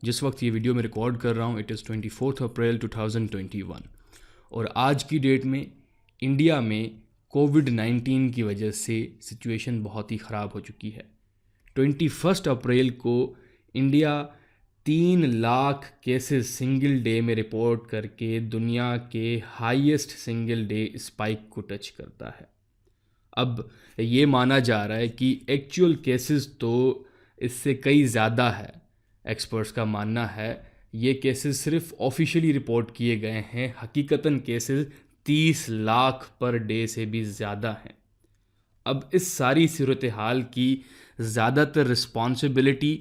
جس وقت یہ ویڈیو میں ریکارڈ کر رہا ہوں اٹ از 24 اپریل 2021 اور آج کی ڈیٹ میں انڈیا میں کووڈ-19 کی وجہ سے سچویشن بہت ہی خراب ہو چکی ہے۔ 21 اپریل کو India 3 lakh cases single day میں رپورٹ کر کے دنیا کے ہائیسٹ سنگل ڈے اسپائک کو ٹچ کرتا ہے۔ اب یہ مانا جا رہا ہے کہ ایکچول کیسز تو اس سے کئی زیادہ ہے۔ ایکسپرٹس کا ماننا ہے یہ کیسز صرف آفیشیلی رپورٹ کیے گئے ہیں، حقیقتاً کیسز 30 لاکھ پر ڈے سے بھی زیادہ ہیں۔ اب اس ساری صورتحال کی زیادہ تر رسپانسبلٹی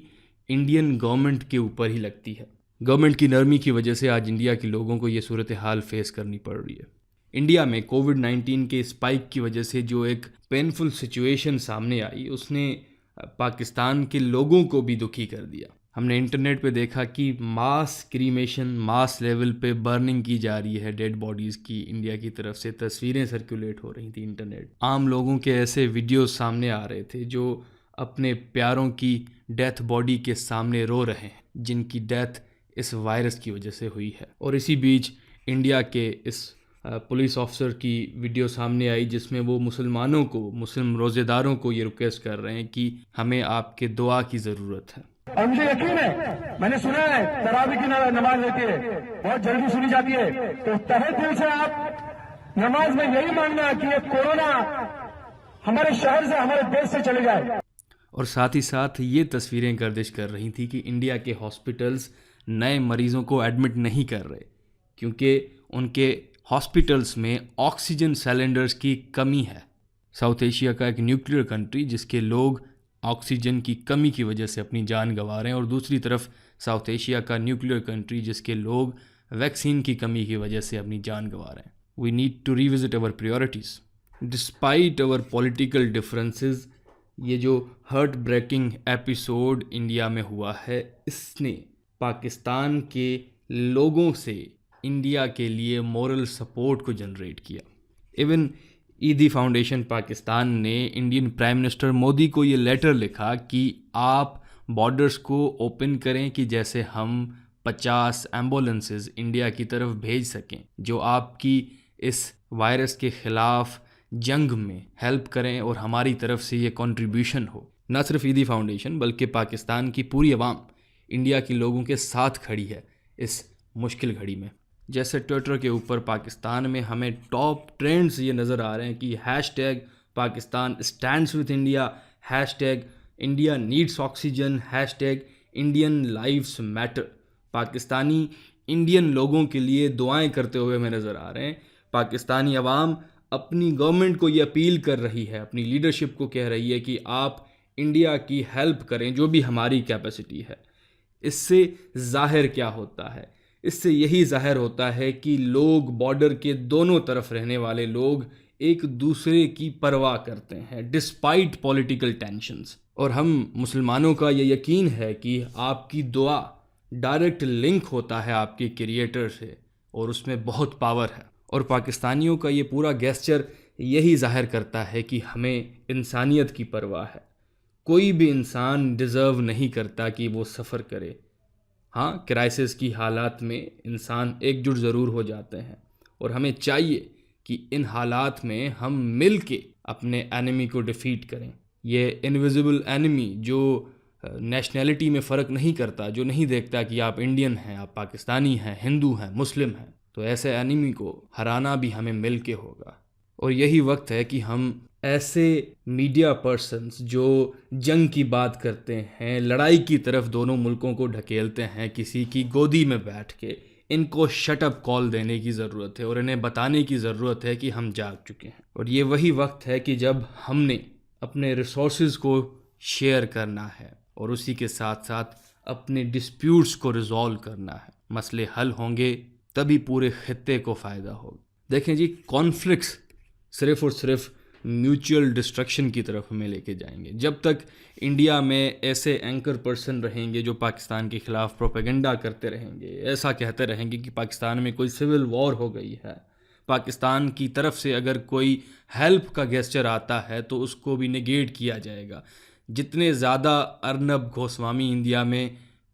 انڈین گورنمنٹ کے اوپر ہی لگتی ہے۔ گورنمنٹ کی نرمی کی وجہ سے آج انڈیا کے لوگوں کو یہ صورتحال فیس کرنی پڑ رہی ہے۔ انڈیا میں کووڈ-19 کے اسپائک کی وجہ سے جو ایک پینفل سچویشن سامنے آئی اس نے پاکستان کے لوگوں کو بھی دکھی کر دیا۔ ہم نے انٹرنیٹ پہ دیکھا کہ ماس کریمیشن ماس لیول پہ برننگ کی جا رہی ہے ڈیڈ باڈیز کی، انڈیا کی طرف سے تصویریں سرکولیٹ ہو رہی تھیں انٹرنیٹ۔ عام لوگوں کے ایسے ویڈیوز سامنے آ رہے تھے جو اپنے پیاروں کی ڈیتھ باڈی کے سامنے رو رہے ہیں، جن کی ڈیتھ اس وائرس کی وجہ سے ہوئی ہے۔ اور اسی بیچ انڈیا کے اس پولیس آفیسر کی ویڈیو سامنے آئی جس میں وہ مسلمانوں کو، مسلم روزے داروں کو یہ ریکویسٹ کر رہے ہیں کہ ہمیں آپ کے دعا کی ضرورت ہے۔ اور مجھے یقین ہے، میں نے سنا ہے تراویح کی نماز ہوتی ہے بہت جلدی سنی جاتی ہے، تو تہہ دل سے آپ نماز میں یہی مانگنا کہ یہ کورونا ہمارے شہر سے، ہمارے دیش سے چلے جائے۔ اور ساتھ ہی ساتھ یہ تصویریں گردش کر رہی تھی کہ انڈیا کے ہاسپٹلز نئے مریضوں کو ایڈمٹ نہیں کر رہے کیونکہ ان کے ہاسپٹلز میں آکسیجن سلنڈرز کی کمی ہے۔ ساؤتھ ایشیا کا ایک نیوکلیئر کنٹری جس کے لوگ آکسیجن کی کمی کی وجہ سے اپنی جان گنوا رہے ہیں، اور دوسری طرف ساؤتھ ایشیا کا نیوکلیئر کنٹری جس کے لوگ ویکسین کی کمی کی وجہ سے اپنی جان گنوا رہے ہیں۔ وی نیڈ ٹو ریوزٹ اور پریورٹیز ڈسپائٹ اور پولیٹیکل ڈفرینسز۔ یہ جو ہرٹ بریکنگ ایپیسوڈ انڈیا میں ہوا ہے اس نے پاکستان کے لوگوں سے انڈیا کے لیے مورل سپورٹ کو جنریٹ کیا۔ ایون ایدی فاؤنڈیشن پاکستان نے انڈین پرائم منسٹر مودی کو یہ لیٹر لکھا کہ آپ بارڈرز کو اوپن کریں کہ جیسے ہم 50 ایمبولنسز انڈیا کی طرف بھیج سکیں جو آپ کی اس وائرس کے خلاف جنگ میں ہیلپ کریں اور ہماری طرف سے یہ کنٹریبیوشن ہو۔ نہ صرف ایدی فاؤنڈیشن بلکہ پاکستان کی پوری عوام انڈیا کے لوگوں کے ساتھ کھڑی ہے اس مشکل گھڑی میں۔ جیسے ٹویٹر کے اوپر پاکستان میں ہمیں ٹاپ ٹرینڈز یہ نظر آ رہے ہیں کہ hashtag Pakistan stands with India, hashtag India needs oxygen, hashtag Indian lives matter. Pakistani Indian لوگوں کے لیے دعائیں کرتے ہوئے ہمیں نظر آ رہے ہیں۔ پاکستانی عوام اپنی گورنمنٹ کو یہ اپیل کر رہی ہے، اپنی لیڈرشپ کو کہہ رہی ہے کہ آپ انڈیا کی ہیلپ کریں جو بھی ہماری کیپیسٹی ہے۔ اس سے ظاہر کیا ہوتا ہے؟ اس سے یہی ظاہر ہوتا ہے کہ لوگ بارڈر کے دونوں طرف رہنے والے لوگ ایک دوسرے کی پرواہ کرتے ہیں ڈسپائٹ پولیٹیکل ٹینشنز۔ اور ہم مسلمانوں کا یہ یقین ہے کہ آپ کی دعا ڈائریکٹ لنک ہوتا ہے آپ کے کریٹر سے اور اس میں بہت پاور ہے۔ اور پاکستانیوں کا یہ پورا گیسچر یہی ظاہر کرتا ہے کہ ہمیں انسانیت کی پرواہ ہے۔ کوئی بھی انسان ڈیزرو نہیں کرتا کہ وہ سفر کرے۔ ہاں، کرائسس کی حالات میں انسان ایک جٹ ضرور ہو جاتے ہیں اور ہمیں چاہیے کہ ان حالات میں ہم مل کے اپنے اینیمی کو ڈیفیٹ کریں۔ یہ انویزیبل اینیمی جو نیشنلٹی میں فرق نہیں کرتا، جو نہیں دیکھتا کہ آپ انڈین ہیں، آپ پاکستانی ہیں، ہندو ہیں، مسلم ہیں، تو ایسے اینیمی کو ہرانا بھی ہمیں مل کے ہوگا۔ اور یہی وقت ہے کہ ہم ایسے میڈیا پرسنز جو جنگ کی بات کرتے ہیں، لڑائی کی طرف دونوں ملکوں کو ڈھکیلتے ہیں کسی کی گودی میں بیٹھ کے، ان کو شٹ اپ کال دینے کی ضرورت ہے اور انہیں بتانے کی ضرورت ہے کہ ہم جاگ چکے ہیں۔ اور یہ وہی وقت ہے کہ جب ہم نے اپنے ریسورسز کو شیئر کرنا ہے اور اسی کے ساتھ ساتھ اپنے ڈسپیوٹس کو ریزالو کرنا ہے۔ مسئلے حل ہوں گے تبھی پورے خطے کو فائدہ ہوگا۔ دیکھیں جی، کانفلکٹس صرف اور صرف میوچل ڈسٹرکشن کی طرف ہمیں لے کے جائیں گے۔ جب تک انڈیا میں ایسے اینکر پرسن رہیں گے جو پاکستان کے خلاف پروپیگنڈا کرتے رہیں گے، ایسا کہتے رہیں گے کہ پاکستان میں کوئی سول وار ہو گئی ہے، پاکستان کی طرف سے اگر کوئی ہیلپ کا گیسچر آتا ہے تو اس کو بھی نگیٹ کیا جائے گا۔ جتنے زیادہ ارنب گوسوامی انڈیا میں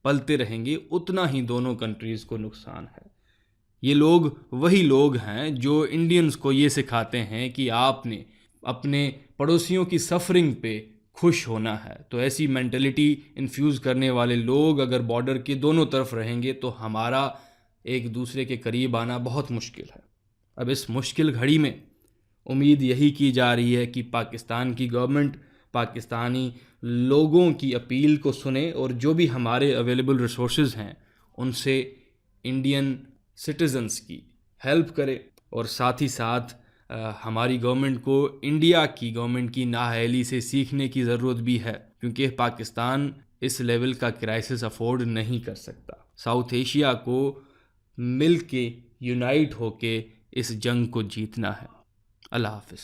پلتے رہیں گے اتنا ہی دونوں کنٹریز کو نقصان ہے۔ یہ لوگ وہی لوگ ہیں جو انڈینز کو یہ سکھاتے ہیں کہ آپ نے اپنے پڑوسیوں کی سفرنگ پہ خوش ہونا ہے۔ تو ایسی مینٹلٹی انفیوز کرنے والے لوگ اگر بارڈر کے دونوں طرف رہیں گے تو ہمارا ایک دوسرے کے قریب آنا بہت مشکل ہے۔ اب اس مشکل گھڑی میں امید یہی کی جا رہی ہے کہ پاکستان کی گورنمنٹ پاکستانی لوگوں کی اپیل کو سنے اور جو بھی ہمارے اویلیبل ریسورسز ہیں ان سے انڈین سٹیزنز کی ہیلپ کرے، اور ساتھ ہی ساتھ ہماری گورنمنٹ کو انڈیا کی گورنمنٹ کی نااہلی سے سیکھنے کی ضرورت بھی ہے، کیونکہ پاکستان اس لیول کا کرائسس افورڈ نہیں کر سکتا۔ ساؤتھ ایشیا کو مل کے یونائٹ ہو کے اس جنگ کو جیتنا ہے۔ اللہ حافظ۔